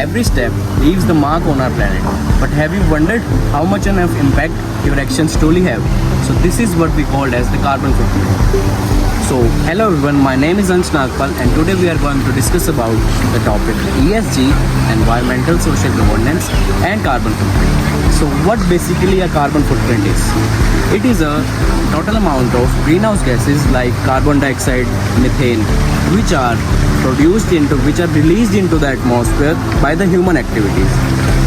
every step leaves the mark on our planet. But have you wondered how much enough impact your actions truly have? So this is what we call as the carbon footprint. So hello everyone, my name is Ansh Nagpal and today we are going to discuss about the topic ESG, environmental social governance and carbon footprint. So what basically a carbon footprint is? It is a total amount of greenhouse gases like carbon dioxide, methane, which are released into the atmosphere by the human activities.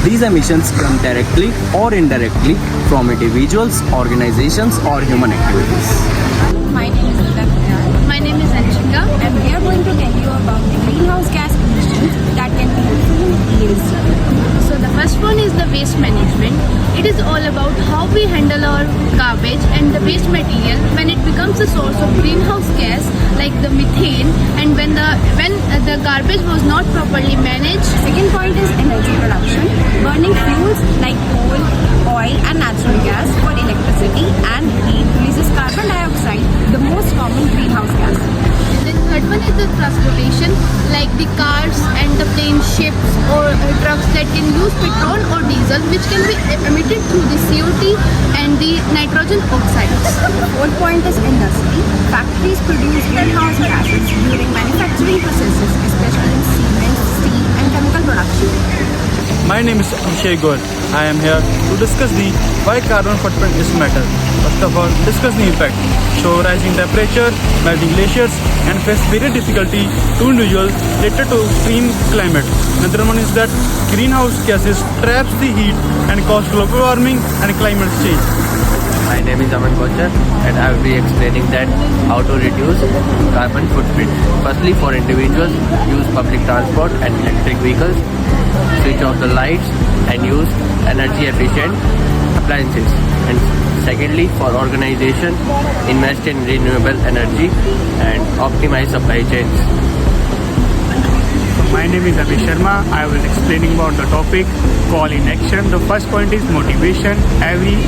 These emissions come directly or indirectly from individuals, organizations or human activities. My name is Nida Kayal. My name is Anshika, and we are going to tell you about the greenhouse gas emissions that can be helpful in ESG. So the first one is the waste management. It is all about how we handle our garbage and the waste material when it becomes a source of greenhouse gas like the methane, and when the garbage was not properly managed. Second point is energy production. Burning fuels like coal, oil and natural gas for electricity and heat releases carbon dioxide, the most common greenhouse gas. The third one is the transportation, like the cars and the planes, ships or trucks that can use petrol or diesel, which can be emitted through the CO2 and the nitrogen oxides. Fourth point is industry. Factories produce greenhouse gases during manufacturing processes, especially in cement, steel and chemical production. My name is Abhishek Goel. I am here to discuss the why carbon footprint is matter. First of all, discuss the impact. So rising temperature, melting glaciers and face very difficulty to individuals related to extreme climate. Another one is that greenhouse gases traps the heat and cause global warming and climate change. My name is Aman Kochar and I will be explaining that how to reduce carbon footprint. Firstly, for individuals, use public transport and electric vehicles, switch off the lights and use energy efficient appliances. And secondly, for organization, invest in renewable energy and optimize supply chains. My name is Abhi Sharma. I will explaining about the topic call in action. The first point is motivation.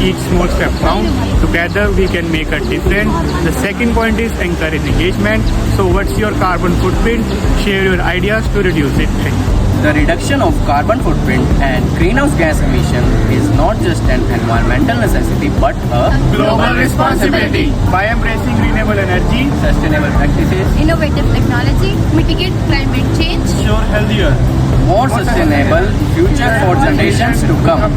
Each small step count. Together we can make a difference. The second point is encourage engagement. So what's your carbon footprint? Share your ideas to reduce it. Thank you. The reduction of carbon footprint and greenhouse gas emission is not just an environmental necessity but a Global responsibility. By embracing renewable energy, sustainable practices, Innovative technology, mitigate climate change. ensure healthier. more sustainable future for generations to come.